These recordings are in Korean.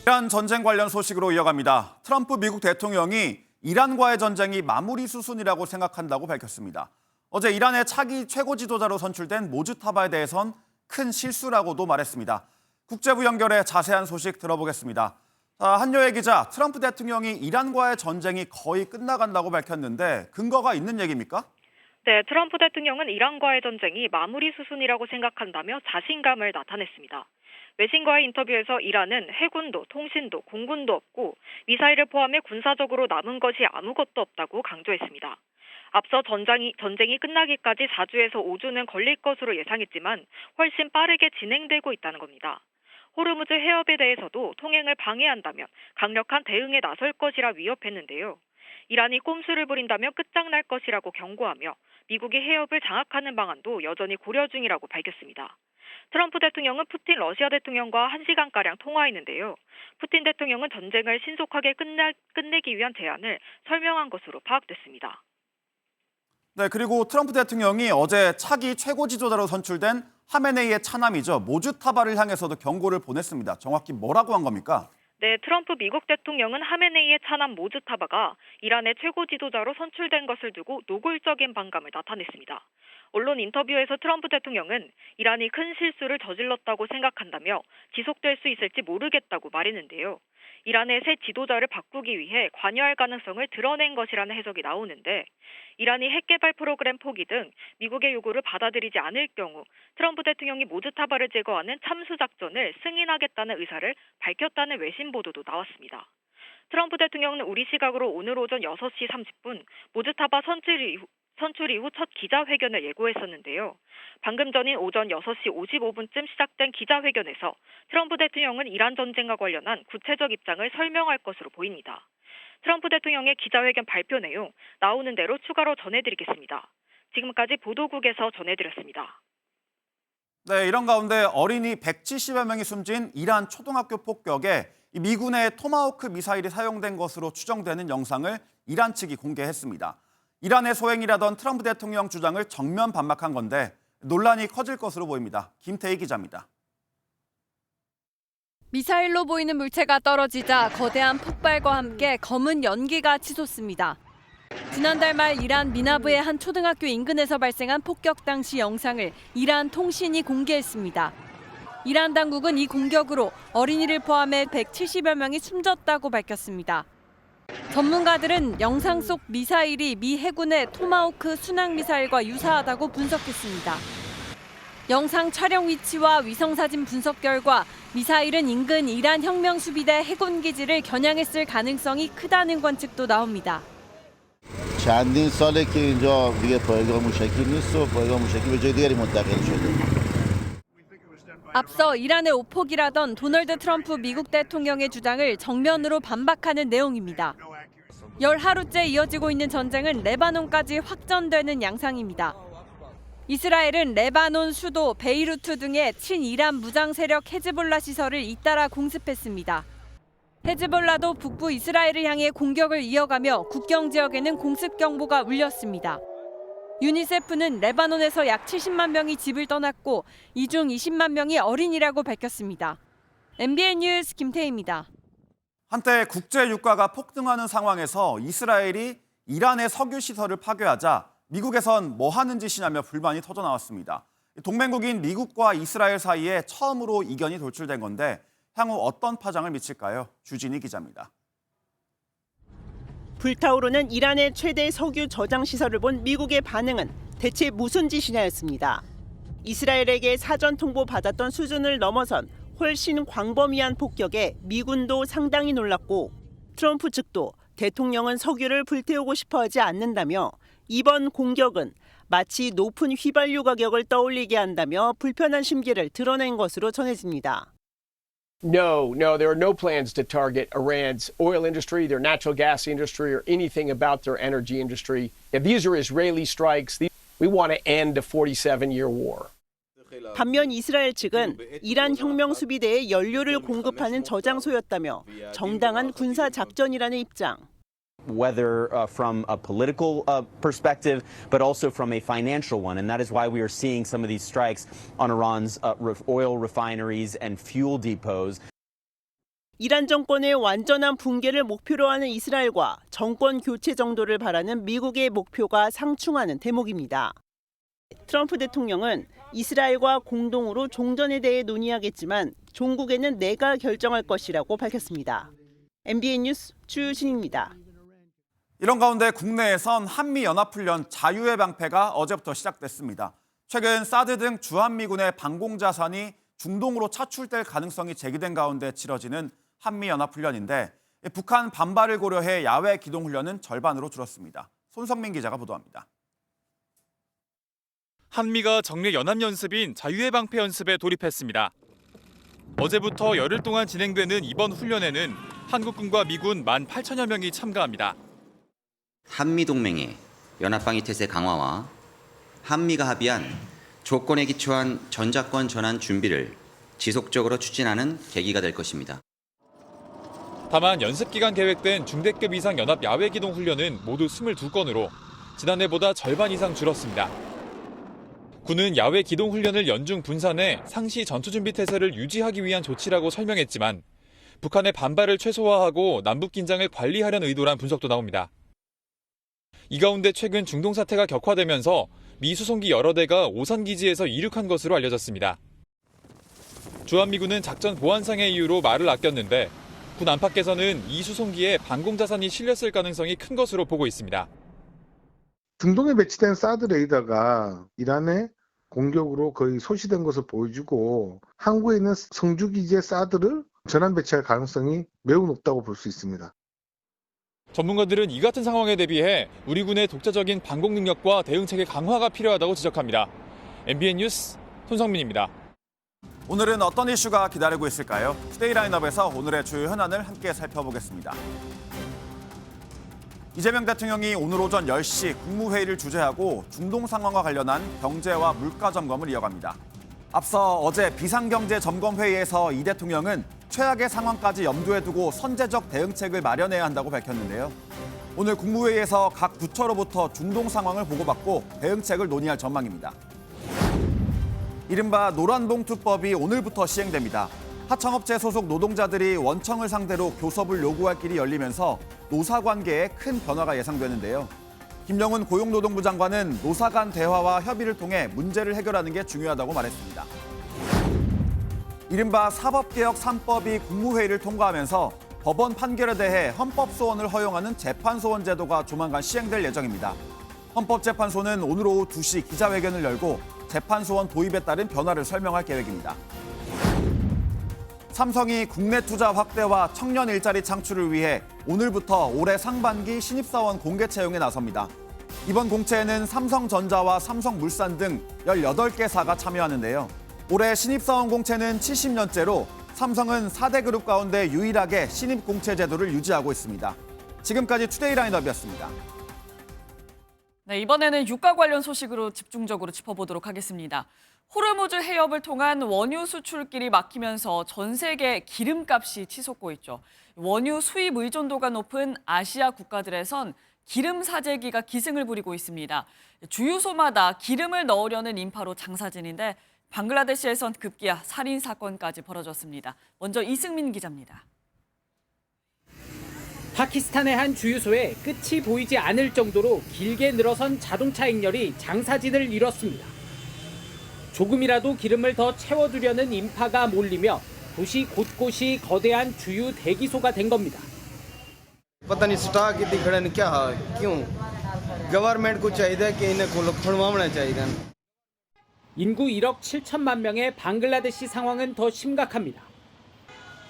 이란 전쟁 관련 소식으로 이어갑니다. 트럼프 미국 대통령이 이란과의 전쟁이 마무리 수순이라고 생각한다고 밝혔습니다. 어제 이란의 차기 최고 지도자로 선출된 모주타바에 대해선 큰 실수라고도 말했습니다. 국제부 연결해 자세한 소식 들어보겠습니다. 한여애 기자, 트럼프 대통령이 이란과의 전쟁이 거의 끝나간다고 밝혔는데 근거가 있는 얘기입니까? 네, 트럼프 대통령은 이란과의 전쟁이 마무리 수순이라고 생각한다며 자신감을 나타냈습니다. 외신과의 인터뷰에서 이란은 해군도, 통신도, 공군도 없고 미사일을 포함해 군사적으로 남은 것이 아무것도 없다고 강조했습니다. 앞서 전쟁이 끝나기까지 4주에서 5주는 걸릴 것으로 예상했지만 훨씬 빠르게 진행되고 있다는 겁니다. 호르무즈 해협에 대해서도 통행을 방해한다면 강력한 대응에 나설 것이라 위협했는데요. 이란이 꼼수를 부린다면 끝장날 것이라고 경고하며 미국이 해협을 장악하는 방안도 여전히 고려 중이라고 밝혔습니다. 트럼프 대통령은 푸틴 러시아 대통령과 1시간가량 통화했는데요. 푸틴 대통령은 전쟁을 신속하게 끝내기 위한 제안을 설명한 것으로 파악됐습니다. 네, 그리고 트럼프 대통령이 어제 차기 최고 지도자로 선출된 하메네이의 차남이죠. 모주타바를 향해서도 경고를 보냈습니다. 정확히 뭐라고 한 겁니까? 네, 트럼프 미국 대통령은 하메네이의 차남 모주타바가 이란의 최고 지도자로 선출된 것을 두고 노골적인 반감을 나타냈습니다. 언론 인터뷰에서 트럼프 대통령은 이란이 큰 실수를 저질렀다고 생각한다며 지속될 수 있을지 모르겠다고 말했는데요. 이란의 새 지도자를 바꾸기 위해 관여할 가능성을 드러낸 것이라는 해석이 나오는데 이란이 핵 개발 프로그램 포기 등 미국의 요구를 받아들이지 않을 경우 트럼프 대통령이 모주타바를 제거하는 참수 작전을 승인하겠다는 의사를 밝혔다는 외신 보도도 나왔습니다. 트럼프 대통령은 우리 시각으로 오늘 오전 6시 30분 모주타바 선출 이후 첫 기자회견을 예고했었는데요. 방금 전인 오전 6시 55분쯤 시작된 기자회견에서 트럼프 대통령은 이란 전쟁과 관련한 구체적 입장을 설명할 것으로 보입니다. 트럼프 대통령의 기자회견 발표 내용 나오는 대로 추가로 전해드리겠습니다. 지금까지 보도국에서 전해드렸습니다. 네, 이런 가운데 어린이 170여 명이 숨진 이란 초등학교 폭격에 미군의 토마호크 미사일이 사용된 것으로 추정되는 영상을 이란 측이 공개했습니다. 이란의 소행이라던 트럼프 대통령 주장을 정면 반박한 건데 논란이 커질 것으로 보입니다. 김태희 기자입니다. 미사일로 보이는 물체가 떨어지자 거대한 폭발과 함께 검은 연기가 치솟습니다. 지난달 말 이란 미나브의 한 초등학교 인근에서 발생한 폭격 당시 영상을 이란 통신이 공개했습니다. 이란 당국은 이 공격으로 어린이를 포함해 170여 명이 숨졌다고 밝혔습니다. 전문가들은 영상 속 미사일이 미 해군의 토마호크 순항 미사일과 유사하다고 분석했습니다. 영상 촬영 위치와 위성사진 분석 결과 미사일은 인근 이란 혁명수비대 해군 기지를 겨냥했을 가능성이 크다는 관측도 나옵니다. چندین ساله که اینجا دیگه پایگاه موشکی نیست و پایگاه موشکی به جای دیگری منتقل شده. 앞서 이란의 오폭이라던 도널드 트럼프 미국 대통령의 주장을 정면으로 반박하는 내용입니다. 열 하루째 이어지고 있는 전쟁은 레바논까지 확전되는 양상입니다. 이스라엘은 레바논 수도 베이루트 등의 친이란 무장 세력 헤즈볼라 시설을 잇따라 공습했습니다. 헤즈볼라도 북부 이스라엘을 향해 공격을 이어가며 국경 지역에는 공습 경보가 울렸습니다. 유니세프는 레바논에서 약 70만 명이 집을 떠났고 이 중 20만 명이 어린이라고 밝혔습니다. MBN 뉴스 김태희입니다. 한때 국제 유가가 폭등하는 상황에서 이스라엘이 이란의 석유 시설을 파괴하자 미국에선 뭐 하는 짓이냐며 불만이 터져나왔습니다. 동맹국인 미국과 이스라엘 사이에 처음으로 이견이 돌출된 건데 향후 어떤 파장을 미칠까요? 주진희 기자입니다. 불타오르는 이란의 최대 석유 저장 시설을 본 미국의 반응은 대체 무슨 짓이냐였습니다. 이스라엘에게 사전 통보받았던 수준을 넘어선 훨씬 광범위한 폭격에 미군도 상당히 놀랐고 트럼프 측도 대통령은 석유를 불태우고 싶어 하지 않는다며 이번 공격은 마치 높은 휘발유 가격을 떠올리게 한다며 불편한 심기를 드러낸 것으로 전해집니다. No, there are no plans to target Iran's oil industry, their natural gas industry, or anything about their energy industry. If these are Israeli strikes, we want to end a 47-year war. 반면 이스라엘 측은 이란 혁명 수비대에 연료를 공급하는 저장소였다며 정당한 군사 작전이라는 입장. Whether from a political perspective, but also from a financial one. And that is why we are seeing some of these strikes on Iran's oil refineries and fuel depots. 이란 정권의 완전한 붕괴를 목표로 하는 이스라엘과 정권 교체 정도를 바라는 미국의 목표가 상충하는 대목입니다. 트럼프 대통령은 이스라엘과 공동으로 종전에 대해 논의하겠지만 종국에는 내가 결정할 것이라고 밝혔습니다. MBN 뉴스 주신입니다. 이런 가운데 국내에선 한미연합훈련 자유의 방패가 어제부터 시작됐습니다. 최근 사드 등 주한미군의 방공자산이 중동으로 차출될 가능성이 제기된 가운데 치러지는 한미연합훈련인데 북한 반발을 고려해 야외 기동훈련은 절반으로 줄었습니다. 손성민 기자가 보도합니다. 한미가 정례 연합연습인 자유의 방패 연습에 돌입했습니다. 어제부터 열흘 동안 진행되는 이번 훈련에는 한국군과 미군 18,000여 명이 참가합니다. 한미동맹의 연합방위 태세 강화와 한미가 합의한 조건에 기초한 전작권 전환 준비를 지속적으로 추진하는 계기가 될 것입니다. 다만 연습 기간 계획된 중대급 이상 연합 야외 기동 훈련은 모두 22건으로 지난해보다 절반 이상 줄었습니다. 군은 야외 기동 훈련을 연중 분산해 상시 전투 준비 태세를 유지하기 위한 조치라고 설명했지만 북한의 반발을 최소화하고 남북 긴장을 관리하려는 의도란 분석도 나옵니다. 이 가운데 최근 중동 사태가 격화되면서 미 수송기 여러 대가 오산 기지에서 이륙한 것으로 알려졌습니다. 주한미군은 작전 보안상의 이유로 말을 아꼈는데 군 안팎에서는 이 수송기에 방공자산이 실렸을 가능성이 큰 것으로 보고 있습니다. 중동에 배치된 사드 레이더가 이란의 공격으로 거의 소실된 것을 보여주고 항구에 있는 성주기지의 사드를 전환 배치할 가능성이 매우 높다고 볼 수 있습니다. 전문가들은 이 같은 상황에 대비해 우리 군의 독자적인 방공 능력과 대응체계 강화가 필요하다고 지적합니다. MBN 뉴스 손성민입니다. 오늘은 어떤 이슈가 기다리고 있을까요? 투데이 라인업에서 오늘의 주요 현안을 함께 살펴보겠습니다. 이재명 대통령이 오늘 오전 10시 국무회의를 주재하고 중동 상황과 관련한 경제와 물가 점검을 이어갑니다. 앞서 어제 비상경제점검회의에서 이 대통령은 최악의 상황까지 염두에 두고 선제적 대응책을 마련해야 한다고 밝혔는데요. 오늘 국무회의에서 각 부처로부터 중동 상황을 보고받고 대응책을 논의할 전망입니다. 이른바 노란봉투법이 오늘부터 시행됩니다. 하청업체 소속 노동자들이 원청을 상대로 교섭을 요구할 길이 열리면서 노사관계에 큰 변화가 예상되는데요. 김영훈 고용노동부 장관은 노사 간 대화와 협의를 통해 문제를 해결하는 게 중요하다고 말했습니다. 이른바 사법개혁 3법이 국무회의를 통과하면서 법원 판결에 대해 헌법소원을 허용하는 재판소원 제도가 조만간 시행될 예정입니다. 헌법재판소는 오늘 오후 2시 기자회견을 열고 재판소원 도입에 따른 변화를 설명할 계획입니다. 삼성이 국내 투자 확대와 청년 일자리 창출을 위해 오늘부터 올해 상반기 신입사원 공개 채용에 나섭니다. 이번 공채에는 삼성전자와 삼성물산 등 18개사가 참여하는데요. 올해 신입사원 공채는 70년째로 삼성은 4대 그룹 가운데 유일하게 신입 공채 제도를 유지하고 있습니다. 지금까지 투데이 라인업이었습니다. 네, 이번에는 유가 관련 소식으로 집중적으로 짚어보도록 하겠습니다. 호르무즈 해협을 통한 원유 수출길이 막히면서 전 세계 기름값이 치솟고 있죠. 원유 수입 의존도가 높은 아시아 국가들에선 기름 사재기가 기승을 부리고 있습니다. 주유소마다 기름을 넣으려는 인파로 장사진인데 방글라데시에선 급기야 살인 사건까지 벌어졌습니다. 먼저 이승민 기자입니다. 파키스탄의 한 주유소에 끝이 보이지 않을 정도로 길게 늘어선 자동차 행렬이 장사진을 이뤘습니다. 조금이라도 기름을 더 채워두려는 인파가 몰리며 도시 곳곳이 거대한 주유 대기소가 된 겁니다. पता नहीं स्टॉक इतनी खड़े ने क्या क्यों गवर्नमेंट को चाहिए कि इन्हें खुलवाना चाहिए. 인구 1억 7천만 명의 방글라데시 상황은 더 심각합니다.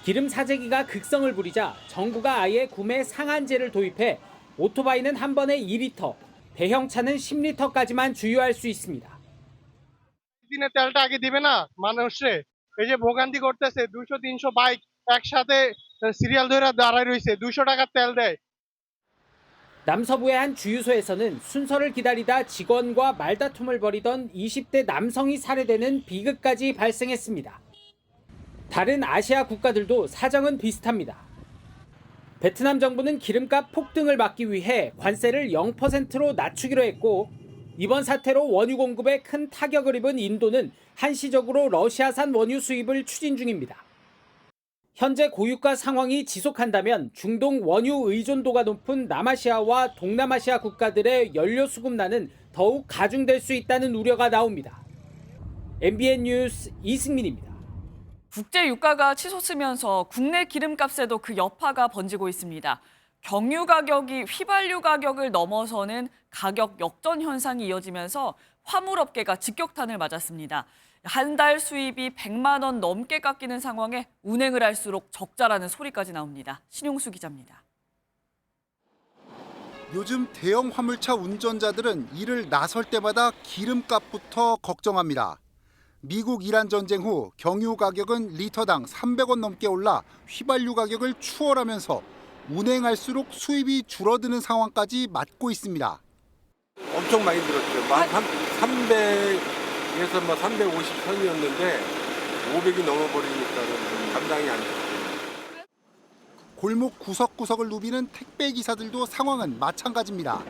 기름 사재기가 극성을 부리자 정부가 아예 구매 상한제를 도입해 오토바이는 한 번에 2리터, 대형차는 10리터까지만 주유할 수 있습니다. দিনে তেলটা আগে দিবে না মানুষে এই যে ভোগান্তি করতেছে 200-300 বাইক একসাথে সিরিয়াল ধরে দাঁড়ায় রইছে 200 টাকা তেল দেয়. 남서부의 한 주유소에서는 순서를 기다리다 직원과 말다툼을 벌이던 20대 남성이 살해되는 비극까지 발생했습니다. 다른 아시아 국가들도 사정은 비슷합니다. 베트남 정부는 기름값 폭등을 막기 위해 관세를 0%로 낮추기로 했고 이번 사태로 원유 공급에 큰 타격을 입은 인도는 한시적으로 러시아산 원유 수입을 추진 중입니다. 현재 고유가 상황이 지속한다면 중동 원유 의존도가 높은 남아시아와 동남아시아 국가들의 연료 수급난은 더욱 가중될 수 있다는 우려가 나옵니다. MBN 뉴스 이승민입니다. 국제 유가가 치솟으면서 국내 기름값에도 그 여파가 번지고 있습니다. 경유 가격이 휘발유 가격을 넘어서는 가격 역전 현상이 이어지면서 화물업계가 직격탄을 맞았습니다. 한 달 수입이 100만 원 넘게 깎이는 상황에 운행을 할수록 적자라는 소리까지 나옵니다. 신용수 기자입니다. 요즘 대형 화물차 운전자들은 일을 나설 때마다 기름값부터 걱정합니다. 미국 이란 전쟁 후 경유 가격은 리터당 300원 넘게 올라 휘발유 가격을 추월하면서 운행할수록 수입이 줄어드는 상황까지 맞고 있습니다. 엄청 많이 들었죠. 300에서 350 선이었는데 500이 넘어버리니까 감당이 안 돼요. 골목 구석구석을 누비는 택배 기사들도 상황은 마찬가지입니다.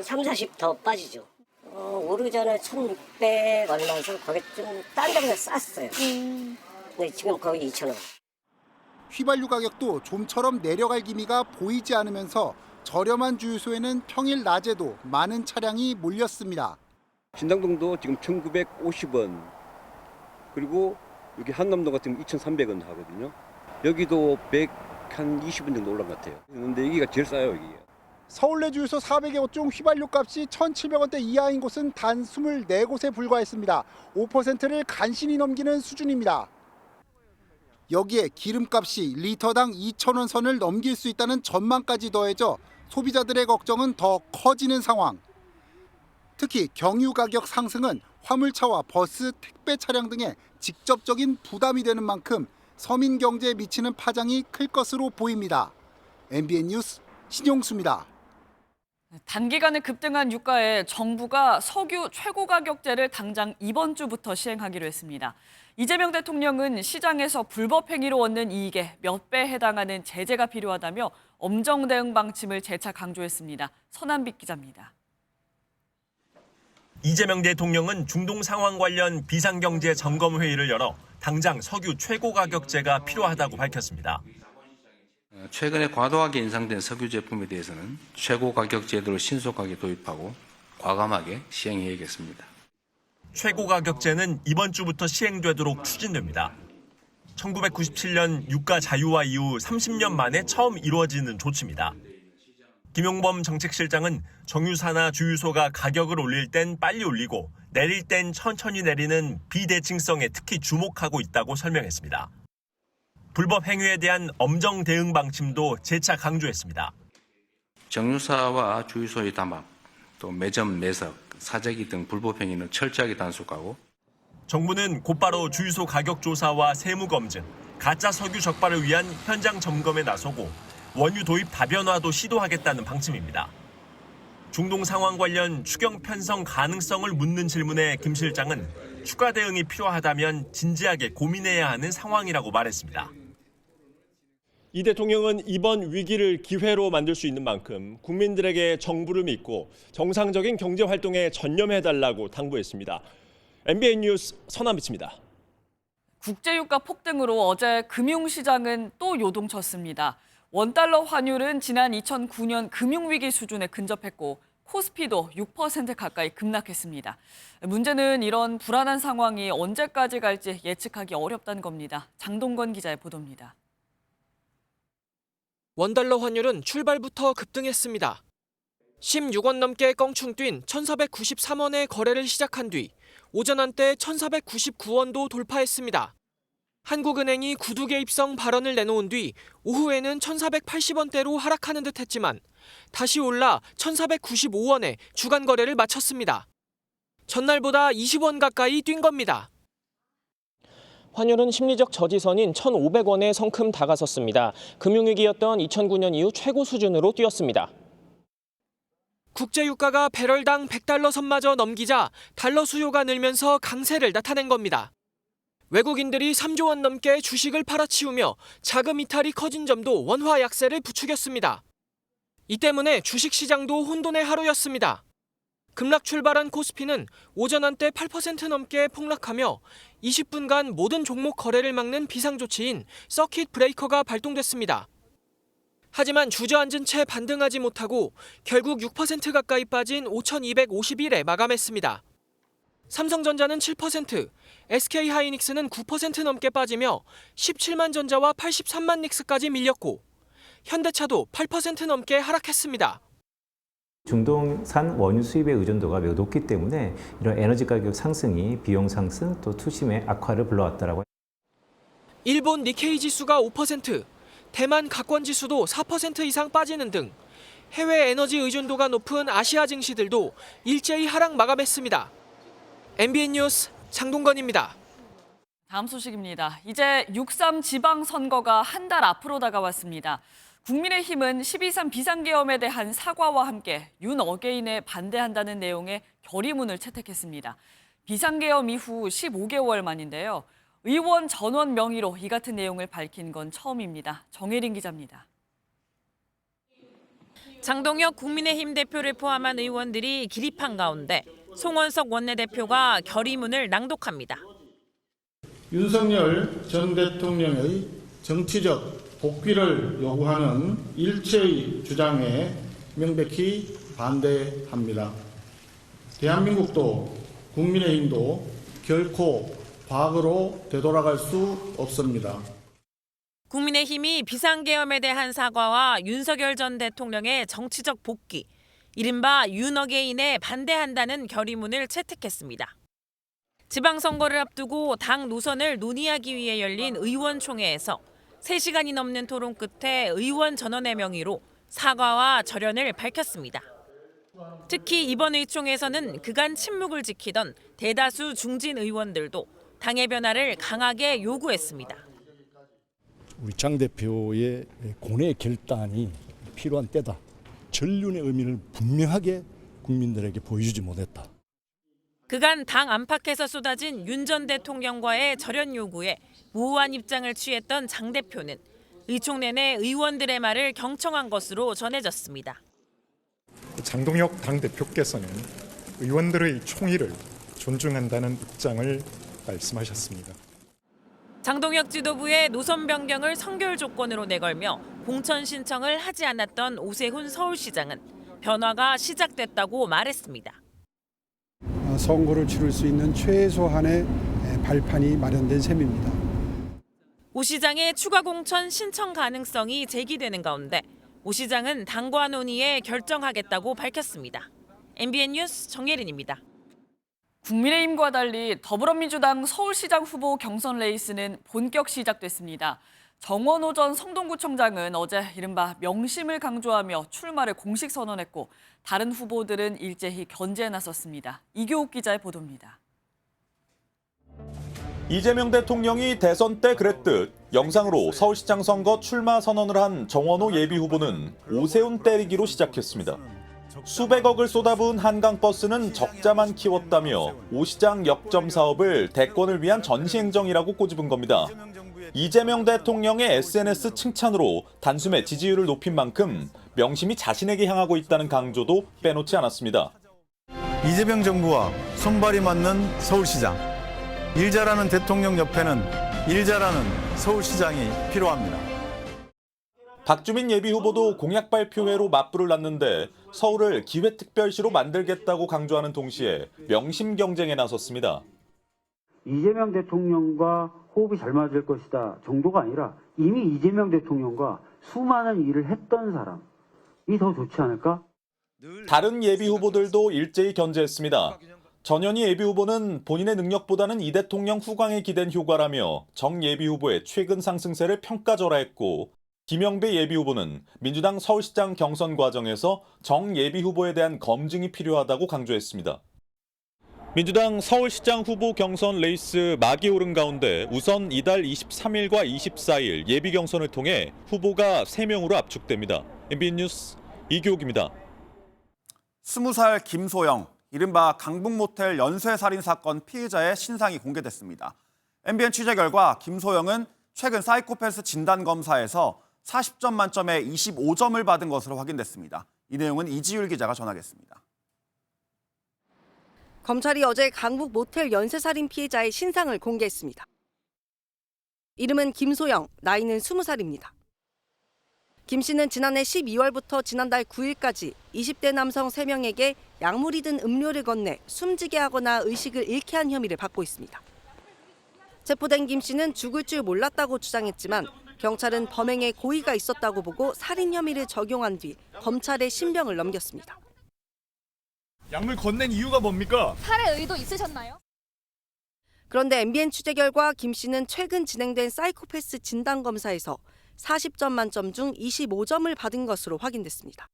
30, 40 더 빠지죠. 오르기 전에 1,600 얼마에서 거기 좀 딴 데보다 쌌어요. 근데 지금 거의 2,000원. 휘발유 가격도 좀처럼 내려갈 기미가 보이지 않으면서 저렴한 주유소에는 평일 낮에도 많은 차량이 몰렸습니다. 신당동도 지금 1,950원, 그리고 여기 한남동 같은 경우 2,300원 하거든요. 여기도 120원 정도 올라간 것 같아요. 근데 여기가 제일 싸요, 여기. 서울 내 주유소 400여 곳 중 휘발유 값이 1,700원대 이하인 곳은 단 24곳에 불과했습니다. 5%를 간신히 넘기는 수준입니다. 여기에 기름값이 리터당 2,000원 선을 넘길 수 있다는 전망까지 더해져 소비자들의 걱정은 더 커지는 상황. 특히 경유 가격 상승은 화물차와 버스, 택배 차량 등에 직접적인 부담이 되는 만큼 서민 경제에 미치는 파장이 클 것으로 보입니다. MBN 뉴스 신용수입니다. 단기간에 급등한 유가에 정부가 석유 최고가격제를 당장 이번 주부터 시행하기로 했습니다. 이재명 대통령은 시장에서 불법 행위로 얻는 이익의 몇 배에 해당하는 제재가 필요하다며 엄정 대응 방침을 재차 강조했습니다. 서남빛 기자입니다. 이재명 대통령은 중동 상황 관련 비상경제 점검 회의를 열어 당장 석유 최고가격제가 필요하다고 밝혔습니다. 최근에 과도하게 인상된 석유 제품에 대해서는 최고가격 제도를 신속하게 도입하고 과감하게 시행해야겠습니다. 최고가격제는 이번 주부터 시행되도록 추진됩니다. 1997년 유가 자유화 이후 30년 만에 처음 이루어지는 조치입니다. 김용범 정책실장은 정유사나 주유소가 가격을 올릴 땐 빨리 올리고 내릴 땐 천천히 내리는 비대칭성에 특히 주목하고 있다고 설명했습니다. 불법 행위에 대한 엄정 대응 방침도 재차 강조했습니다. 정유사와 주유소의 담합, 또 매점 매석, 사재기 등 불법 행위는 철저하게 단속하고 정부는 곧바로 주유소 가격 조사와 세무 검증, 가짜 석유 적발을 위한 현장 점검에 나서고 원유 도입 다변화도 시도하겠다는 방침입니다. 중동 상황 관련 추경 편성 가능성을 묻는 질문에 김 실장은 추가 대응이 필요하다면 진지하게 고민해야 하는 상황이라고 말했습니다. 이 대통령은 이번 위기를 기회로 만들 수 있는 만큼 국민들에게 정부를 믿고 정상적인 경제 활동에 전념해달라고 당부했습니다. MBN 뉴스 서남빛입니다. 국제유가 폭등으로 어제 금융시장은 또 요동쳤습니다. 원달러 환율은 지난 2009년 금융위기 수준에 근접했고 코스피도 6% 가까이 급락했습니다. 문제는 이런 불안한 상황이 언제까지 갈지 예측하기 어렵다는 겁니다. 장동건 기자의 보도입니다. 원달러 환율은 출발부터 급등했습니다. 16원 넘게 껑충 뛴 1,493원에 거래를 시작한 뒤 오전 한때 1,499원도 돌파했습니다. 한국은행이 구두 개입성 발언을 내놓은 뒤 오후에는 1,480원대로 하락하는 듯 했지만 다시 올라 1,495원에 주간 거래를 마쳤습니다. 전날보다 20원 가까이 뛴 겁니다. 환율은 심리적 저지선인 1,500원에 성큼 다가섰습니다. 금융위기였던 2009년 이후 최고 수준으로 뛰었습니다. 국제유가가 배럴당 100달러 선마저 넘기자 달러 수요가 늘면서 강세를 나타낸 겁니다. 외국인들이 3조 원 넘게 주식을 팔아치우며 자금 이탈이 커진 점도 원화 약세를 부추겼습니다. 이 때문에 주식시장도 혼돈의 하루였습니다. 급락 출발한 코스피는 오전 한때 8% 넘게 폭락하며 20분간 모든 종목 거래를 막는 비상조치인 서킷 브레이커가 발동됐습니다. 하지만 주저앉은 채 반등하지 못하고 결국 6% 가까이 빠진 5,251에 마감했습니다. 삼성전자는 7%, SK하이닉스는 9% 넘게 빠지며 17만 전자와 83만 닉스까지 밀렸고 현대차도 8% 넘게 하락했습니다. 중동산 원유 수입의 의존도가 매우 높기 때문에 이런 에너지 가격 상승이 비용 상승 또 투심의 악화를 불러왔다라고. 일본 니케이 지수가 5%, 대만 각권 지수도 4% 이상 빠지는 등 해외 에너지 의존도가 높은 아시아 증시들도 일제히 하락 마감했습니다. MBN 뉴스 장동건입니다. 다음 소식입니다. 이제 6.3 지방선거가 한 달 앞으로 다가왔습니다. 국민의힘은 12.3 비상계엄에 대한 사과와 함께 윤 어게인에 반대한다는 내용의 결의문을 채택했습니다. 비상계엄 이후 15개월 만인데요. 의원 전원 명의로 이 같은 내용을 밝힌 건 처음입니다. 정혜린 기자입니다. 장동혁 국민의힘 대표를 포함한 의원들이 기립한 가운데 송원석 원내대표가 결의문을 낭독합니다. 윤석열 전 대통령의 정치적 복귀를 요구하는 일체의 주장에 명백히 반대합니다. 대한민국도 국민의힘도 결코 과거로 되돌아갈 수 없습니다. 국민의힘이 비상계엄에 대한 사과와 윤석열 전 대통령의 정치적 복귀, 이른바 윤어게인에 반대한다는 결의문을 채택했습니다. 지방선거를 앞두고 당 노선을 논의하기 위해 열린 의원총회에서 3시간이 넘는 토론 끝에 의원 전원의 명의로 사과와 절연을 밝혔습니다. 특히 이번 의총에서는 그간 침묵을 지키던 대다수 중진 의원들도 당의 변화를 강하게 요구했습니다. 우리 장 대표의 고뇌 결단이 필요한 때다. 전륜의 의미를 분명하게 국민들에게 보여주지 못했다. 그간 당 안팎에서 쏟아진 윤 전 대통령과의 절연 요구에 모호한 입장을 취했던 장 대표는 의총 내내 의원들의 말을 경청한 것으로 전해졌습니다. 장동혁 당대표께서는 의원들의 총의를 존중한다는 입장을 말씀하셨습니다. 장동혁 지도부의 노선 변경을 선결 조건으로 내걸며 공천 신청을 하지 않았던 오세훈 서울시장은 변화가 시작됐다고 말했습니다. 선거를 치를 수 있는 최소한의 발판이 마련된 셈입니다. 오 시장의 추가 공천 신청 가능성이 제기되는 가운데 오 시장은 당과 논의에 결정하겠다고 밝혔습니다. MBN 뉴스 정예린입니다. 국민의힘과 달리 더불어민주당 서울시장 후보 경선 레이스는 본격 시작됐습니다. 정원호 전 성동구청장은 어제 이른바 명심을 강조하며 출마를 공식 선언했고 다른 후보들은 일제히 견제에 나섰습니다. 이교욱 기자의 보도입니다. 이재명 대통령이 대선 때 그랬듯 영상으로 서울시장 선거 출마 선언을 한 정원호 예비후보는 오세훈 때리기로 시작했습니다. 수백억을 쏟아부은 한강버스는 적자만 키웠다며 오 시장 역점 사업을 대권을 위한 전시행정이라고 꼬집은 겁니다. 이재명 대통령의 SNS 칭찬으로 단숨에 지지율을 높인 만큼 명심이 자신에게 향하고 있다는 강조도 빼놓지 않았습니다. 이재명 정부와 손발이 맞는 서울시장. 일 잘하는 대통령 옆에는 일 잘하는 서울시장이 필요합니다. 박주민 예비후보도 공약 발표회로 맞불을 놨는데 서울을 기회특별시로 만들겠다고 강조하는 동시에 명심 경쟁에 나섰습니다. 이재명 대통령과 호흡이 잘 맞을 것이다 정도가 아니라 이미 이재명 대통령과 수많은 일을 했던 사람이 더 좋지 않을까? 다른 예비후보들도 일제히 견제했습니다. 전현희 예비후보는 본인의 능력보다는 이 대통령 후광에 기댄 효과라며 정 예비후보의 최근 상승세를 평가절하했고 김영배 예비후보는 민주당 서울시장 경선 과정에서 정 예비후보에 대한 검증이 필요하다고 강조했습니다. 민주당 서울시장 후보 경선 레이스 막이 오른 가운데 우선 이달 23일과 24일 예비 경선을 통해 후보가 3명으로 압축됩니다. MBN 뉴스 이교욱입니다. 20살 김소영, 이른바 강북모텔 연쇄살인 사건 피의자의 신상이 공개됐습니다. MBN 취재 결과 김소영은 최근 사이코패스 진단검사에서 40점 만점에 25점을 받은 것으로 확인됐습니다. 이 내용은 이지율 기자가 전하겠습니다. 검찰이 어제 강북 모텔 연쇄살인 피해자의 신상을 공개했습니다. 이름은 김소영, 나이는 20살입니다. 김 씨는 지난해 12월부터 지난달 9일까지 20대 남성 3명에게 약물이 든 음료를 건네 숨지게 하거나 의식을 잃게 한 혐의를 받고 있습니다. 체포된 김 씨는 죽을 줄 몰랐다고 주장했지만 경찰은 범행에 고의가 있었다고 보고 살인 혐의를 적용한 뒤 검찰에 신병을 넘겼습니다. 약물 건넨 이유가 뭡니까? 살해 의도 있으셨나요? 그런데 MBN 취재 결과 김 씨는 최근 진행된 사이코패스 진단검사에서 40점 만점 중 25점을 받은 것으로 확인됐습니다.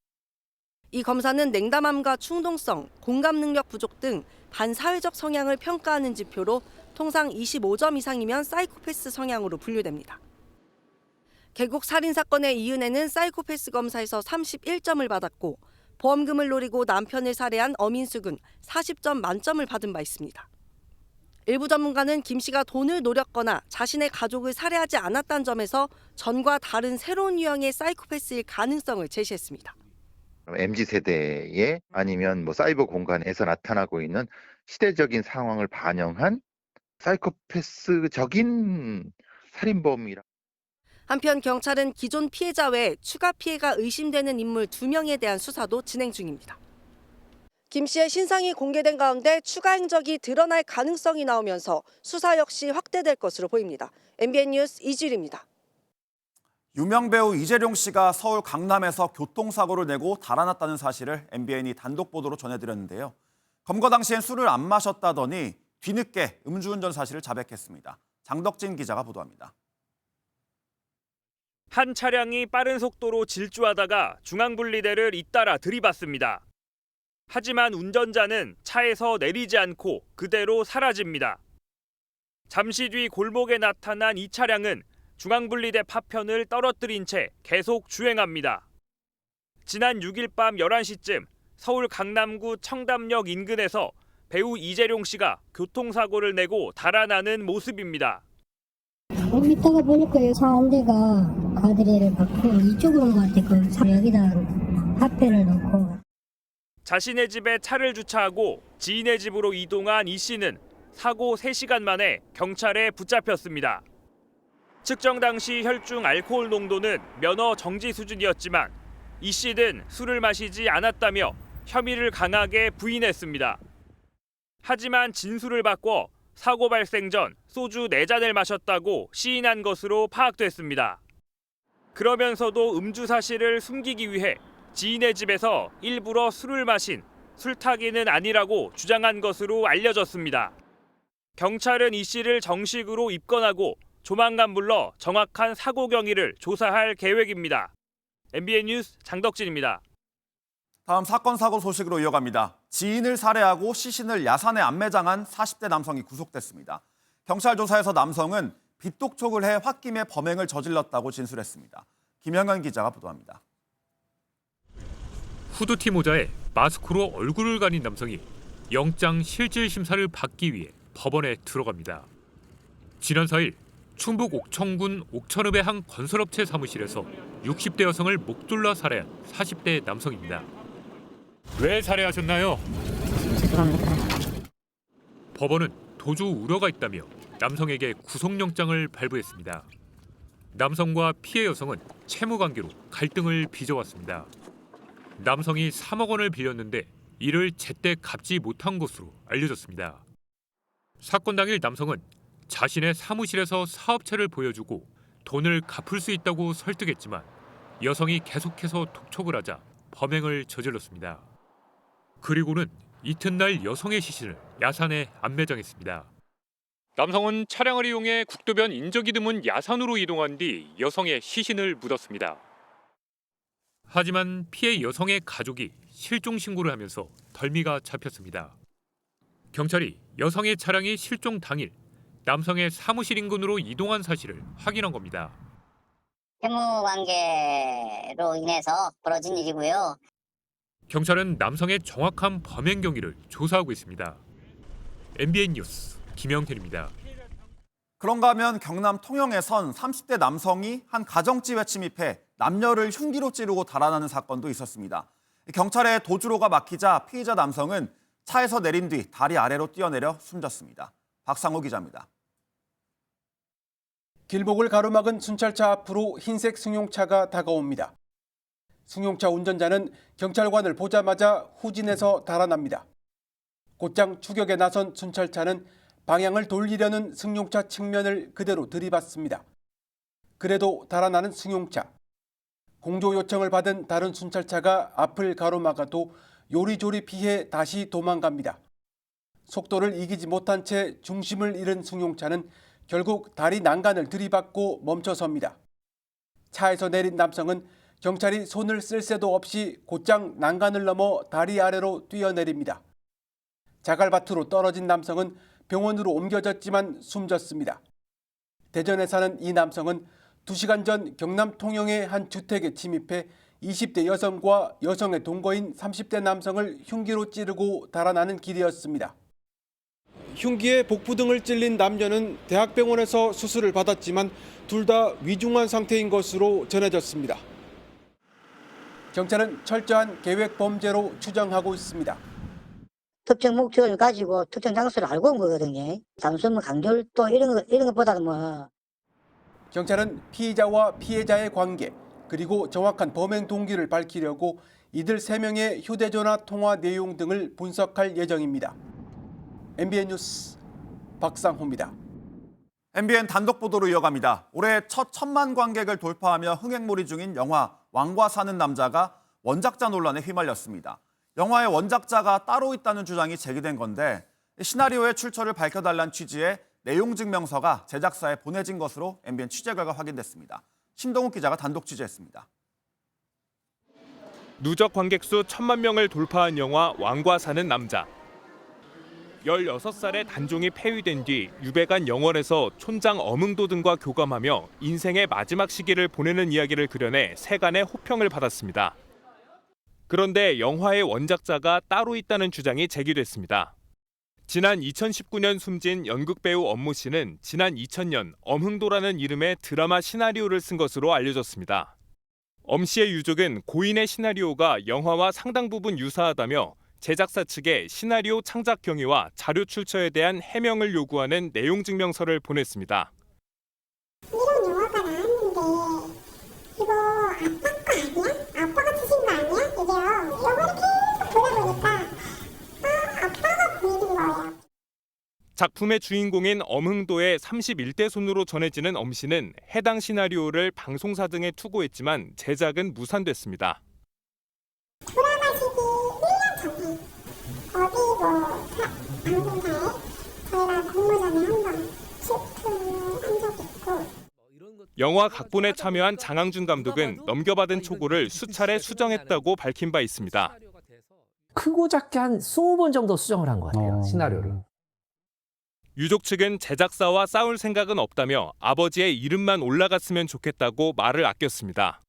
이 검사는 냉담함과 충동성, 공감 능력 부족 등 반사회적 성향을 평가하는 지표로 통상 25점 이상이면 사이코패스 성향으로 분류됩니다. 계곡 살인 사건의 이은혜는 사이코패스 검사에서 31점을 받았고 보험금을 노리고 남편을 살해한 어민숙은 40점 만점을 받은 바 있습니다. 일부 전문가는 김 씨가 돈을 노렸거나 자신의 가족을 살해하지 않았다는 점에서 전과 다른 새로운 유형의 사이코패스일 가능성을 제시했습니다. MZ세대에 아니면 사이버 공간에서 나타나고 있는 시대적인 상황을 반영한 사이코패스적인 살인범이라. 한편 경찰은 기존 피해자 외에 추가 피해가 의심되는 인물 2명에 대한 수사도 진행 중입니다. 김 씨의 신상이 공개된 가운데 추가 행적이 드러날 가능성이 나오면서 수사 역시 확대될 것으로 보입니다. MBN 뉴스 이주일입니다. 유명 배우 이재룡 씨가 서울 강남에서 교통사고를 내고 달아났다는 사실을 MBN이 단독 보도로 전해드렸는데요. 검거 당시엔 술을 안 마셨다더니 뒤늦게 음주운전 사실을 자백했습니다. 장덕진 기자가 보도합니다. 한 차량이 빠른 속도로 질주하다가 중앙분리대를 잇따라 들이받습니다. 하지만 운전자는 차에서 내리지 않고 그대로 사라집니다. 잠시 뒤 골목에 나타난 이 차량은 중앙분리대 파편을 떨어뜨린 채 계속 주행합니다. 지난 6일 밤 11시쯤 서울 강남구 청담역 인근에서 배우 이재룡 씨가 교통사고를 내고 달아나는 모습입니다. 조금 있다가 보니까 차 한 대가 가드레일을 받고 이쪽으로 온 것 같아. 그 차 여기다 파편을 넣고. 자신의 집에 차를 주차하고 지인의 집으로 이동한 이 씨는 사고 3시간 만에 경찰에 붙잡혔습니다. 측정 당시 혈중 알코올 농도는 면허 정지 수준이었지만 이 씨는 술을 마시지 않았다며 혐의를 강하게 부인했습니다. 하지만 진술을 바꿔 사고 발생 전 소주 4잔을 마셨다고 시인한 것으로 파악됐습니다. 그러면서도 음주 사실을 숨기기 위해 지인의 집에서 일부러 술을 마신 술타기는 아니라고 주장한 것으로 알려졌습니다. 경찰은 이 씨를 정식으로 입건하고 조만간 불러 정확한 사고 경위를 조사할 계획입니다. MBN 뉴스 장덕진입니다. 다음 사건 사고 소식으로 이어갑니다. 지인을 살해하고 시신을 야산에 안매장한 40대 남성이 구속됐습니다. 경찰 조사에서 남성은 빚독촉을 해 홧김에 범행을 저질렀다고 진술했습니다. 김영현 기자가 보도합니다. 후드티 모자에 마스크로 얼굴을 가린 남성이 영장 실질 심사를 받기 위해 법원에 들어갑니다. 지난 4일 충북 옥천군 옥천읍의 한 건설업체 사무실에서 60대 여성을 목졸라 살해한 40대 남성입니다. 왜 살해하셨나요? 법원은 도주 우려가 있다며 남성에게 구속영장을 발부했습니다. 남성과 피해 여성은 채무 관계로 갈등을 빚어왔습니다. 남성이 3억 원을 빌렸는데 이를 제때 갚지 못한 것으로 알려졌습니다. 사건 당일 남성은 자신의 사무실에서 사업체를 보여주고 돈을 갚을 수 있다고 설득했지만 여성이 계속해서 독촉을 하자 범행을 저질렀습니다. 그리고는 이튿날 여성의 시신을 야산에 안매장했습니다. 남성은 차량을 이용해 국도변 인적이 드문 야산으로 이동한 뒤 여성의 시신을 묻었습니다. 하지만 피해 여성의 가족이 실종 신고를 하면서 덜미가 잡혔습니다. 경찰이 여성의 차량이 실종 당일 남성의 사무실 인근으로 이동한 사실을 확인한 겁니다. 채무 관계로 인해서 벌어진 일이고요. 경찰은 남성의 정확한 범행 경위를 조사하고 있습니다. MBN 뉴스 김영태입니다. 그런가 하면 경남 통영에선 30대 남성이 한 가정집에 침입해 남녀를 흉기로 찌르고 달아나는 사건도 있었습니다. 경찰의 도주로가 막히자 피의자 남성은 차에서 내린 뒤 다리 아래로 뛰어내려 숨졌습니다. 박상호 기자입니다. 길목을 가로막은 순찰차 앞으로 흰색 승용차가 다가옵니다. 승용차 운전자는 경찰관을 보자마자 후진해서 달아납니다. 곧장 추격에 나선 순찰차는 방향을 돌리려는 승용차 측면을 그대로 들이받습니다. 그래도 달아나는 승용차. 공조 요청을 받은 다른 순찰차가 앞을 가로막아도 요리조리 피해 다시 도망갑니다. 속도를 이기지 못한 채 중심을 잃은 승용차는 결국 다리 난간을 들이받고 멈춰섭니다. 차에서 내린 남성은 경찰이 손을 쓸 새도 없이 곧장 난간을 넘어 다리 아래로 뛰어내립니다. 자갈밭으로 떨어진 남성은 병원으로 옮겨졌지만 숨졌습니다. 대전에 사는 이 남성은 2시간 전 경남 통영의 한 주택에 침입해 20대 여성과 여성의 동거인 30대 남성을 흉기로 찌르고 달아나는 길이었습니다. 흉기에 복부 등을 찔린 남녀는 대학병원에서 수술을 받았지만 둘 다 위중한 상태인 것으로 전해졌습니다. 경찰은 철저한 계획 범죄로 추정하고 있습니다. 특정 목적을 가지고 특정 장소를 알고 온 거거든요. 단순 강절 또 이런 것보다는 뭐. 경찰은 피의자와 피해자의 관계 그리고 정확한 범행 동기를 밝히려고 이들 3명의 휴대전화 통화 내용 등을 분석할 예정입니다. MBN 뉴스 박상호입니다. MBN 단독 보도로 이어갑니다. 올해 첫 1000만 관객을 돌파하며 흥행몰이 중인 영화 왕과 사는 남자가 원작자 논란에 휘말렸습니다. 영화의 원작자가 따로 있다는 주장이 제기된 건데 시나리오의 출처를 밝혀달라는 취지의 내용 증명서가 제작사에 보내진 것으로 MBN 취재 결과 확인됐습니다. 심동욱 기자가 단독 취재했습니다. 누적 관객수 1000만 명을 돌파한 영화 왕과 사는 남자. 16살의 단종이 폐위된 뒤 유배간 영월에서 촌장 엄흥도 등과 교감하며 인생의 마지막 시기를 보내는 이야기를 그려내 세간의 호평을 받았습니다. 그런데 영화의 원작자가 따로 있다는 주장이 제기됐습니다. 지난 2019년 숨진 연극배우 엄모 씨는 지난 2000년 엄흥도라는 이름의 드라마 시나리오를 쓴 것으로 알려졌습니다. 엄 씨의 유족은 고인의 시나리오가 영화와 상당 부분 유사하다며 제작사 측에 시나리오 창작 경위와 자료 출처에 대한 해명을 요구하는 내용 증명서를 보냈습니다. 이런 영화가 나왔는데 이거 아빠 거 아니야? 아빠가 주신 거 아니야? 이게요. 영화를 계속 보다 보니까 아빠가 보이는 거예요. 작품의 주인공인 엄흥도의 31대 손으로 전해지는 엄 씨는 해당 시나리오를 방송사 등에 투고했지만 제작은 무산됐습니다. 돌아가시기 1년 전에 어디 방송사에 저희가 공모전에 한번 출품한 적이 있고 영화 각본에 참여한 장항준 감독은 넘겨받은 초고를 수차례 수정했다고 밝힌 바 있습니다. 크고 작게 한 20번 정도 수정을 한 것 같아요. 시나리오를. 유족 측은 제작사와 싸울 생각은 없다며 아버지의 이름만 올라갔으면 좋겠다고 말을 아꼈습니다.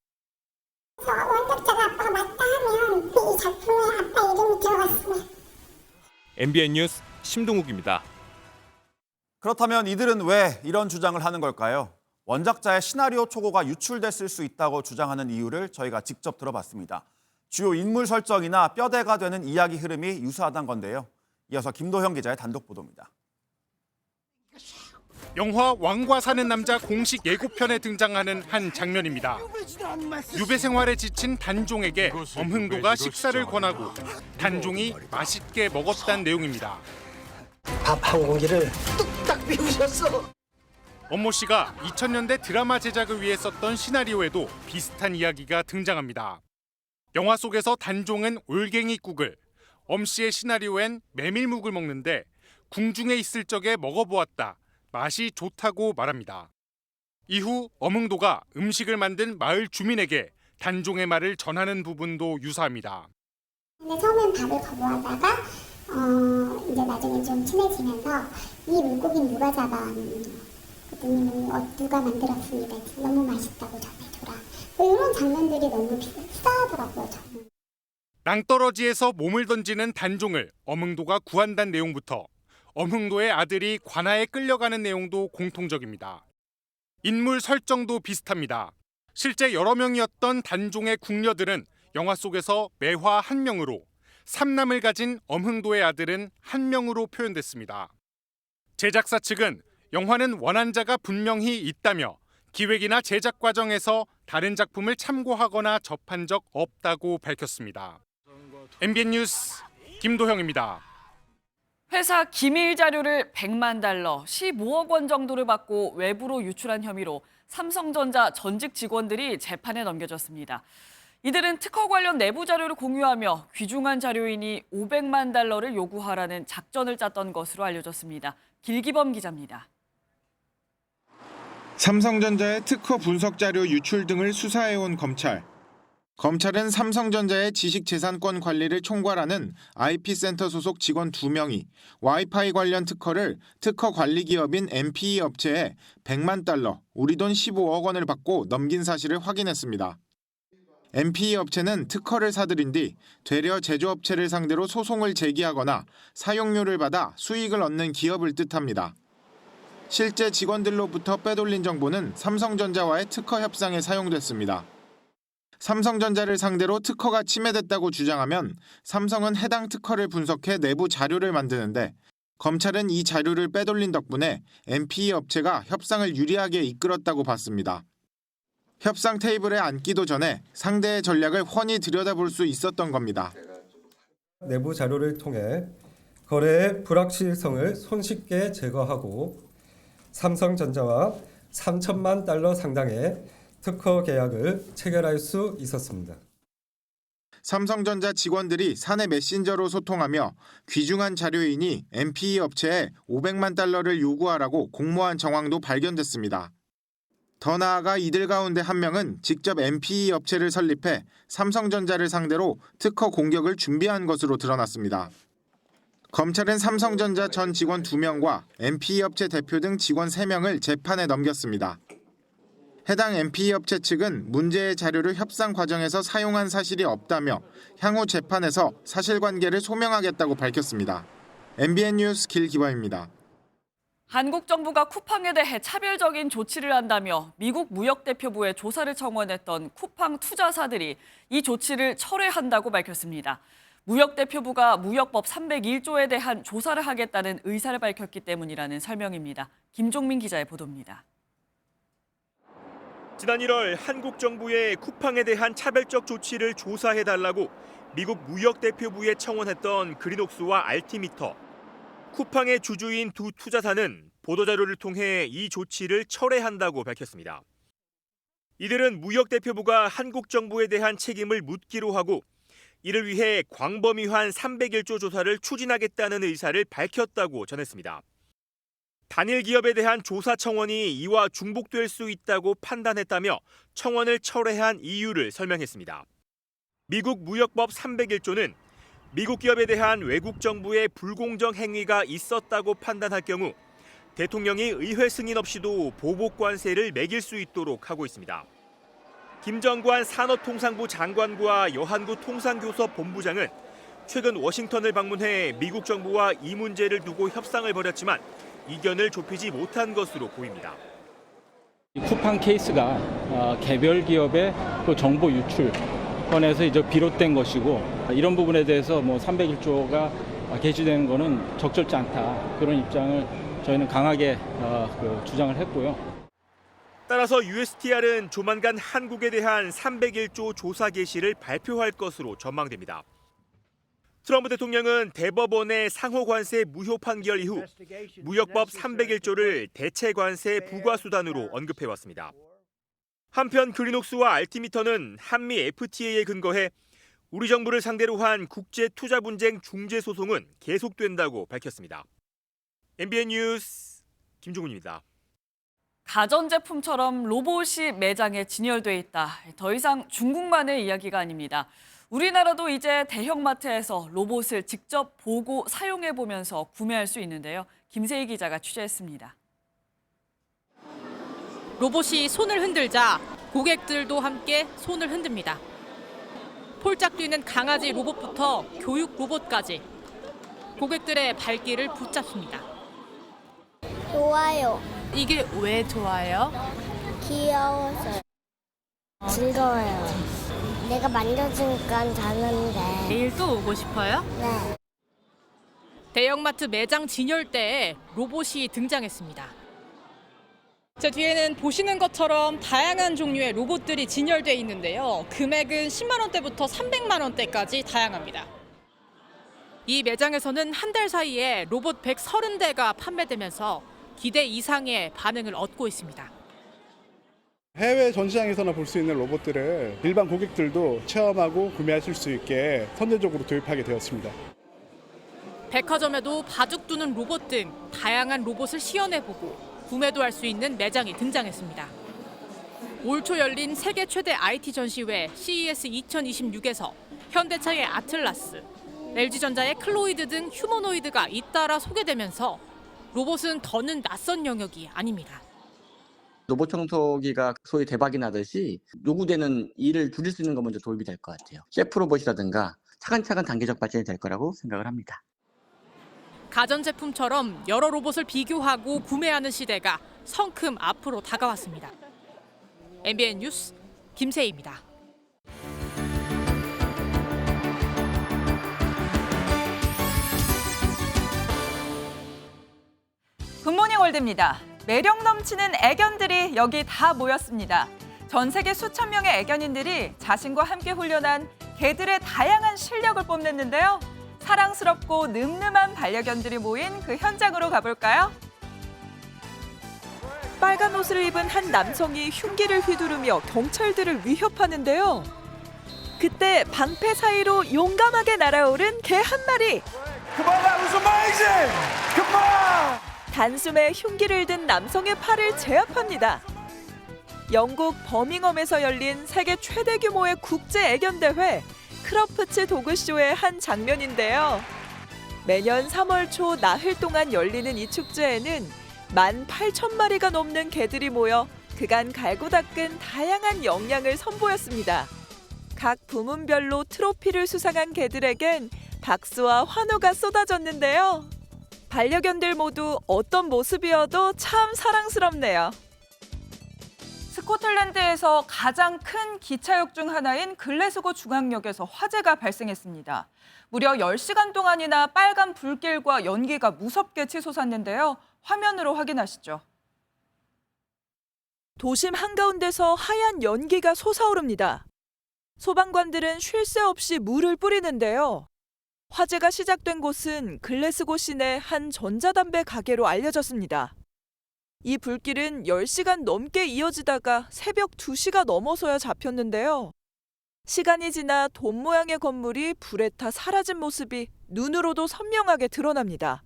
원작자가 아빠가 맞다 하면 이 작품에 아빠 이름이 들어갔으면. MBN 뉴스 심동욱입니다. 그렇다면 이들은 왜 이런 주장을 하는 걸까요? 원작자의 시나리오 초고가 유출됐을 수 있다고 주장하는 이유를 저희가 직접 들어봤습니다. 주요 인물 설정이나 뼈대가 되는 이야기 흐름이 유사하다는 건데요. 이어서 김도형 기자의 단독 보도입니다. 영화 왕과 사는 남자 공식 예고편에 등장하는 한 장면입니다. 유배 생활에 지친 단종에게 엄흥도가 식사를 권하고 단종이 맛있게 먹었다는 내용입니다. 밥 한 공기를 뚝딱 비우셨어. 엄모 씨가 2000년대 드라마 제작을 위해 썼던 시나리오에도 비슷한 이야기가 등장합니다. 영화 속에서 단종은 올갱이국을, 엄 씨의 시나리오엔 메밀묵을 먹는데 궁중에 있을 적에 먹어보았다. 맛이 좋다고 말합니다. 이후 엄흥도가 음식을 만든 마을 주민에게 단종의 말을 전하는 부분도 유사합니다. 근데 처음엔 밥을 거부하다가 이제 나중에 좀 친해지면서 이 물고기는 누가 잡아왔느냐, 누가 만들었습니다. 너무 맛있다고 전해줘라. 이런 장면들이 너무 비싸더라고요. 저는. 낭떠러지에서 몸을 던지는 단종을 엄흥도가 구한다는 내용부터 엄흥도의 아들이 관아에 끌려가는 내용도 공통적입니다. 인물 설정도 비슷합니다. 실제 여러 명이었던 단종의 궁녀들은 영화 속에서 매화 한 명으로 삼남을 가진 엄흥도의 아들은 한 명으로 표현됐습니다. 제작사 측은 영화는 원한자가 분명히 있다며 기획이나 제작 과정에서 다른 작품을 참고하거나 접한 적 없다고 밝혔습니다. MBN 뉴스 김도형입니다. 회사 기밀 자료를 100만 달러, 15억 원 정도를 받고 외부로 유출한 혐의로 삼성전자 전직 직원들이 재판에 넘겨졌습니다. 이들은 특허 관련 내부 자료를 공유하며 귀중한 자료이니 500만 달러를 요구하라는 작전을 짰던 것으로 알려졌습니다. 길기범 기자입니다. 삼성전자의 특허 분석 자료 유출 등을 수사해온 검찰. 검찰은 삼성전자의 지식재산권 관리를 총괄하는 IP센터 소속 직원 2명이 와이파이 관련 특허를 특허 관리 기업인 MPE 업체에 100만 달러, 우리 돈 15억 원을 받고 넘긴 사실을 확인했습니다. MPE 업체는 특허를 사들인 뒤 되려 제조업체를 상대로 소송을 제기하거나 사용료를 받아 수익을 얻는 기업을 뜻합니다. 실제 직원들로부터 빼돌린 정보는 삼성전자와의 특허 협상에 사용됐습니다. 삼성전자를 상대로 특허가 침해됐다고 주장하면 삼성은 해당 특허를 분석해 내부 자료를 만드는데 검찰은 이 자료를 빼돌린 덕분에 MPE 업체가 협상을 유리하게 이끌었다고 봤습니다. 협상 테이블에 앉기도 전에 상대의 전략을 훤히 들여다볼 수 있었던 겁니다. 내부 자료를 통해 거래의 불확실성을 손쉽게 제거하고 삼성전자와 3천만 달러 상당의 특허 계약을 체결할 수 있었습니다. 삼성전자 직원들이 사내 메신저로 소통하며 귀중한 자료이니 MPE 업체에 500만 달러를 요구하라고 공모한 정황도 발견됐습니다. 더 나아가 이들 가운데 한 명은 직접 MPE 업체를 설립해 삼성전자를 상대로 특허 공격을 준비한 것으로 드러났습니다. 검찰은 삼성전자 전 직원 2명과 MPE 업체 대표 등 직원 3명을 재판에 넘겼습니다. 해당 MPE 업체 측은 문제의 자료를 협상 과정에서 사용한 사실이 없다며 향후 재판에서 사실관계를 소명하겠다고 밝혔습니다. MBN 뉴스 길기범입니다. 한국 정부가 쿠팡에 대해 차별적인 조치를 한다며 미국 무역대표부에 조사를 청원했던 쿠팡 투자사들이 이 조치를 철회한다고 밝혔습니다. 무역대표부가 무역법 301조에 대한 조사를 하겠다는 의사를 밝혔기 때문이라는 설명입니다. 김종민 기자의 보도입니다. 지난 1월 한국 정부의 쿠팡에 대한 차별적 조치를 조사해달라고 미국 무역대표부에 청원했던 그린옥스와 알티미터. 쿠팡의 주주인 두 투자사는 보도자료를 통해 이 조치를 철회한다고 밝혔습니다. 이들은 무역대표부가 한국 정부에 대한 책임을 묻기로 하고 이를 위해 광범위한 301조 조사를 추진하겠다는 의사를 밝혔다고 전했습니다. 단일 기업에 대한 조사 청원이 이와 중복될 수 있다고 판단했다며 청원을 철회한 이유를 설명했습니다. 미국 무역법 301조는 미국 기업에 대한 외국 정부의 불공정 행위가 있었다고 판단할 경우 대통령이 의회 승인 없이도 보복 관세를 매길 수 있도록 하고 있습니다. 김정관 산업통상부 장관과 여한구 통상교섭 본부장은 최근 워싱턴을 방문해 미국 정부와 이 문제를 두고 협상을 벌였지만 이견을 좁히지 못한 것으로 보입니다. 쿠팡 케이스가 개별 기업의 그 정보 유출 건에서 이제 비롯된 것이고 이런 부분에 대해서 301조가 개시되는 것은 적절치 않다. 그런 입장을 저희는 강하게 주장을 했고요. 따라서 USTR은 조만간 한국에 대한 301조 조사 개시를 발표할 것으로 전망됩니다. 트럼프 대통령은 대법원의 상호 관세 무효 판결 이후 무역법 301조를 대체 관세 부과 수단으로 언급해왔습니다. 한편 그린옥스와 알티미터는 한미 FTA에 근거해 우리 정부를 상대로 한 국제 투자 분쟁 중재 소송은 계속된다고 밝혔습니다. MBN 뉴스 김종훈입니다. 가전제품처럼 로봇이 매장에 진열돼 있다. 더 이상 중국만의 이야기가 아닙니다. 우리나라도 이제 대형마트에서 로봇을 직접 보고 사용해보면서 구매할 수 있는데요. 김세희 기자가 취재했습니다. 로봇이 손을 흔들자 고객들도 함께 손을 흔듭니다. 폴짝 뛰는 강아지 로봇부터 교육 로봇까지 고객들의 발길을 붙잡습니다. 좋아요. 이게 왜 좋아요? 귀여워서. 즐거워요. 내가 만져주니까 자는데. 내일 또 오고 싶어요? 네. 대형마트 매장 진열대에 로봇이 등장했습니다. 제 뒤에는 보시는 것처럼 다양한 종류의 로봇들이 진열돼 있는데요. 금액은 10만 원대부터 300만 원대까지 다양합니다. 이 매장에서는 한 달 사이에 로봇 130대가 판매되면서 기대 이상의 반응을 얻고 있습니다. 해외 전시장에서나 볼 수 있는 로봇들을 일반 고객들도 체험하고 구매하실 수 있게 선제적으로 도입하게 되었습니다. 백화점에도 바둑 두는 로봇 등 다양한 로봇을 시연해보고 구매도 할 수 있는 매장이 등장했습니다. 올 초 열린 세계 최대 IT 전시회 CES 2026에서 현대차의 아틀라스, LG전자의 클로이드 등 휴머노이드가 잇따라 소개되면서 로봇은 더는 낯선 영역이 아닙니다. 로봇 청소기가 소위 대박이 나듯이 요구되는 일을 줄일 수 있는 것 먼저 도입이 될 것 같아요. 셰프 로봇이라든가 차근차근 단계적 발전이 될 거라고 생각을 합니다. 가전제품처럼 여러 로봇을 비교하고 구매하는 시대가 성큼 앞으로 다가왔습니다. MBN 뉴스 김세희입니다. 굿모닝 월드입니다. 매력 넘치는 애견들이 여기 다 모였습니다. 전 세계 수천 명의 애견인들이 자신과 함께 훈련한 개들의 다양한 실력을 뽐냈는데요. 사랑스럽고 늠름한 반려견들이 모인 그 현장으로 가볼까요? 빨간 옷을 입은 한 남성이 흉기를 휘두르며 경찰들을 위협하는데요. 그때 방패 사이로 용감하게 날아오른 개 한 마리. 단숨에 흉기를 든 남성의 팔을 제압합니다. 영국 버밍엄에서 열린 세계 최대 규모의 국제 애견대회 크러프츠 도그쇼의 한 장면인데요. 매년 3월 초 나흘 동안 열리는 이 축제에는 18,000마리가 넘는 개들이 모여 그간 갈고 닦은 다양한 역량을 선보였습니다. 각 부문별로 트로피를 수상한 개들에겐 박수와 환호가 쏟아졌는데요. 반려견들 모두 어떤 모습이어도 참 사랑스럽네요. 스코틀랜드에서 가장 큰 기차역 중 하나인 글래스고 중앙역에서 화재가 발생했습니다. 무려 10시간 동안이나 빨간 불길과 연기가 무섭게 치솟았는데요. 화면으로 확인하시죠. 도심 한가운데서 하얀 연기가 솟아오릅니다. 소방관들은 쉴 새 없이 물을 뿌리는데요. 화재가 시작된 곳은 글래스고 시내 한 전자담배 가게로 알려졌습니다. 이 불길은 10시간 넘게 이어지다가 새벽 2시가 넘어서야 잡혔는데요. 시간이 지나 돔 모양의 건물이 불에 타 사라진 모습이 눈으로도 선명하게 드러납니다.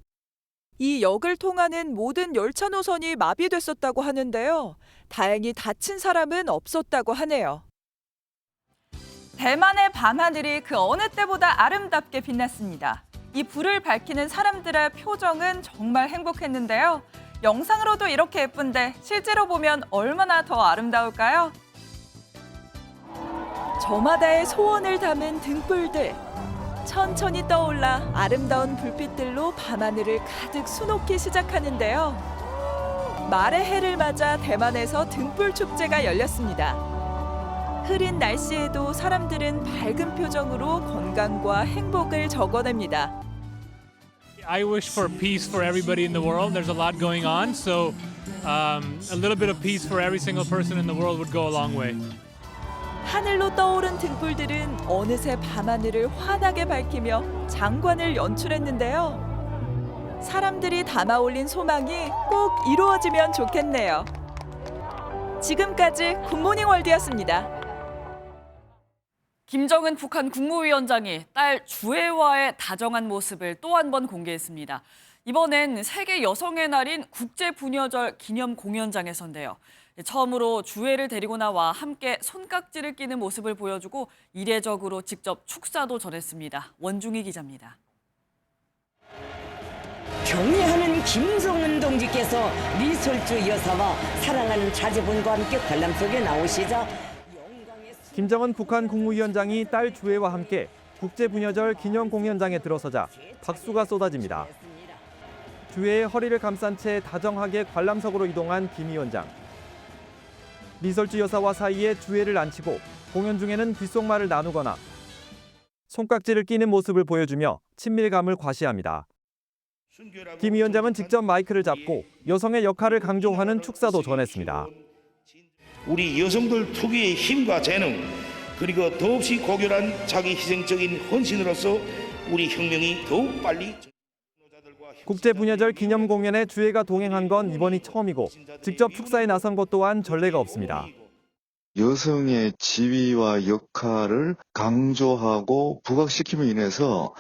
이 역을 통하는 모든 열차 노선이 마비됐었다고 하는데요. 다행히 다친 사람은 없었다고 하네요. 대만의 밤하늘이 그 어느 때보다 아름답게 빛났습니다. 이 불을 밝히는 사람들의 표정은 정말 행복했는데요. 영상으로도 이렇게 예쁜데 실제로 보면 얼마나 더 아름다울까요? 저마다의 소원을 담은 등불들. 천천히 떠올라 아름다운 불빛들로 밤하늘을 가득 수놓기 시작하는데요. 말의 해를 맞아 대만에서 등불 축제가 열렸습니다. 흐린 날씨에도 사람들은 밝은 표정으로 건강과 행복을 적어냅니다. I wish for peace for everybody in the world. There's a lot going on, so a little bit of peace for every single person in the world would go a long way. 하늘로 떠오른 등불들은 어느새 밤하늘을 환하게 밝히며 장관을 연출했는데요. 사람들이 담아올린 소망이 꼭 이루어지면 좋겠네요. 지금까지 굿모닝 월드였습니다. 김정은 북한 국무위원장이 딸 주애와의 다정한 모습을 또 한 번 공개했습니다. 이번엔 세계 여성의 날인 국제부녀절 기념 공연장에서인데요. 처음으로 주애를 데리고 나와 함께 손깍지를 끼는 모습을 보여주고 이례적으로 직접 축사도 전했습니다. 원중희 기자입니다. 경애하는 김정은 동지께서 리설주 여사와 사랑하는 자제분과 함께 관람 속에 나오시자 김정은 북한 국무위원장이 딸 주애와 함께 국제부녀절 기념 공연장에 들어서자 박수가 쏟아집니다. 주애의 허리를 감싼 채 다정하게 관람석으로 이동한 김 위원장. 리설주 여사와 사이에 주애를 안치고 공연 중에는 귓속말을 나누거나 손깍지를 끼는 모습을 보여주며 친밀감을 과시합니다. 김 위원장은 직접 마이크를 잡고 여성의 역할을 강조하는 축사도 전했습니다. 우리 여성들 특유의 힘과 재능, 그리고 더없이 고결한 자기 희생적인 헌신으로서 우리 혁명이 더욱 빨리. 국제분여절 기념 공연에 주애가 동행한 건 이번이 처음이고 직접 축사에 나선 것 또한 전례가 없습니다. 여성의 지위와 역할을 강조하고 부각시킴으로 인해서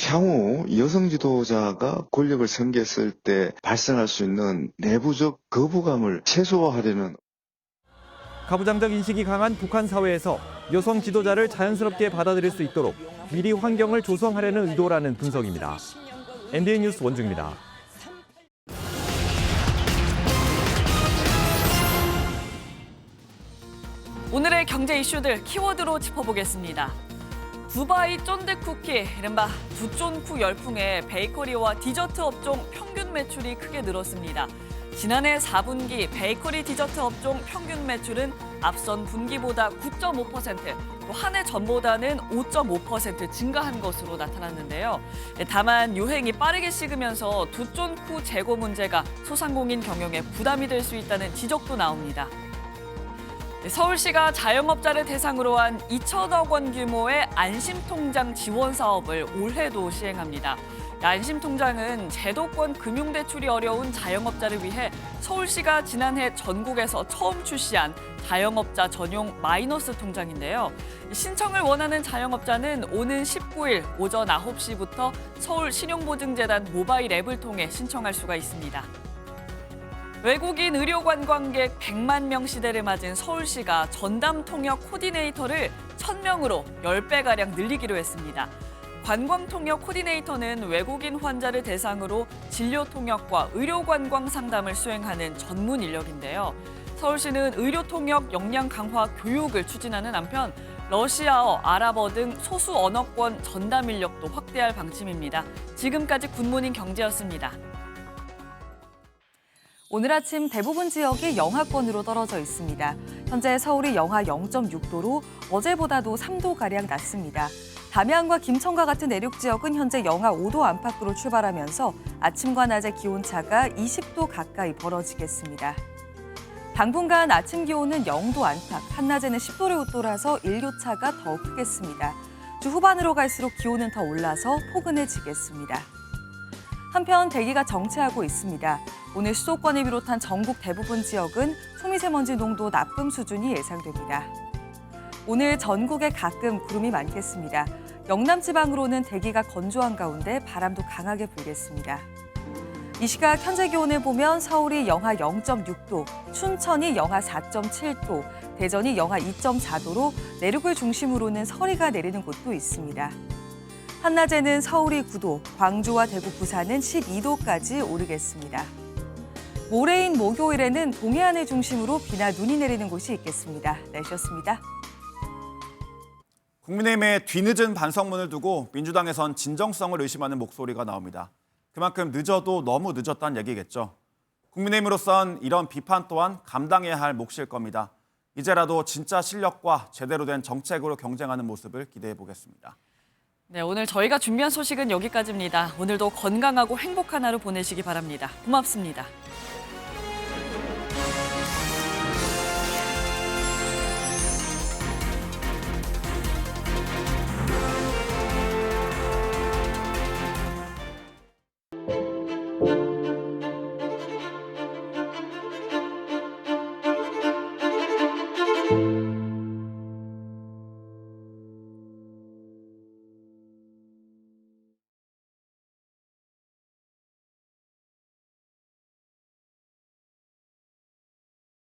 향후 여성 지도자가 권력을 승계했을 때 발생할 수 있는 내부적 거부감을 최소화하려는 가부장적 인식이 강한 북한 사회에서 여성 지도자를 자연스럽게 받아들일 수 있도록 미리 환경을 조성하려는 의도라는 분석입니다. MBN 뉴스 원중입니다. 오늘의 경제 이슈들 키워드로 짚어보겠습니다. 두바이 쫀득 쿠키, 이른바 두쫀쿠 열풍에 베이커리와 디저트 업종 평균 매출이 크게 늘었습니다. 지난해 4분기 베이커리 디저트 업종 평균 매출은 앞선 분기보다 9.5%, 또 한 해 전보다는 5.5% 증가한 것으로 나타났는데요. 다만 유행이 빠르게 식으면서 두쫀쿠 재고 문제가 소상공인 경영에 부담이 될 수 있다는 지적도 나옵니다. 서울시가 자영업자를 대상으로 한 2천억 원 규모의 안심통장 지원 사업을 올해도 시행합니다. 안심통장은 제도권 금융대출이 어려운 자영업자를 위해 서울시가 지난해 전국에서 처음 출시한 자영업자 전용 마이너스 통장인데요. 신청을 원하는 자영업자는 오는 19일 오전 9시부터 서울신용보증재단 모바일 앱을 통해 신청할 수가 있습니다. 외국인 의료 관광객 100만 명 시대를 맞은 서울시가 전담 통역 코디네이터를 1,000명으로 10배가량 늘리기로 했습니다. 관광 통역 코디네이터는 외국인 환자를 대상으로 진료 통역과 의료 관광 상담을 수행하는 전문 인력인데요. 서울시는 의료 통역 역량 강화 교육을 추진하는 한편 러시아어, 아랍어 등 소수 언어권 전담 인력도 확대할 방침입니다. 지금까지 굿모닝 경제였습니다. 오늘 아침 대부분 지역이 영하권으로 떨어져 있습니다. 현재 서울이 영하 0.6도로 어제보다도 3도가량 낮습니다. 담양과 김천과 같은 내륙 지역은 현재 영하 5도 안팎으로 출발하면서 아침과 낮의 기온차가 20도 가까이 벌어지겠습니다. 당분간 아침 기온은 0도 안팎, 한낮에는 10도를 웃돌아서 일교차가 더 크겠습니다. 주 후반으로 갈수록 기온은 더 올라서 포근해지겠습니다. 한편 대기가 정체하고 있습니다. 오늘 수도권을 비롯한 전국 대부분 지역은 초미세먼지 농도 나쁨 수준이 예상됩니다. 오늘 전국에 가끔 구름이 많겠습니다. 영남 지방으로는 대기가 건조한 가운데 바람도 강하게 불겠습니다. 이 시각 현재 기온을 보면 서울이 영하 0.6도, 춘천이 영하 4.7도, 대전이 영하 2.4도로 내륙을 중심으로는 서리가 내리는 곳도 있습니다. 한낮에는 서울이 9도, 광주와 대구, 부산은 12도까지 오르겠습니다. 모레인 목요일에는 동해안을 중심으로 비나 눈이 내리는 곳이 있겠습니다. 날씨였습니다. 국민의힘의 뒤늦은 반성문을 두고 민주당에선 진정성을 의심하는 목소리가 나옵니다. 그만큼 늦어도 너무 늦었다는 얘기겠죠. 국민의힘으로선 이런 비판 또한 감당해야 할 몫일 겁니다. 이제라도 진짜 실력과 제대로 된 정책으로 경쟁하는 모습을 기대해 보겠습니다. 네, 오늘 저희가 준비한 소식은 여기까지입니다. 오늘도 건강하고 행복한 하루 보내시기 바랍니다. 고맙습니다.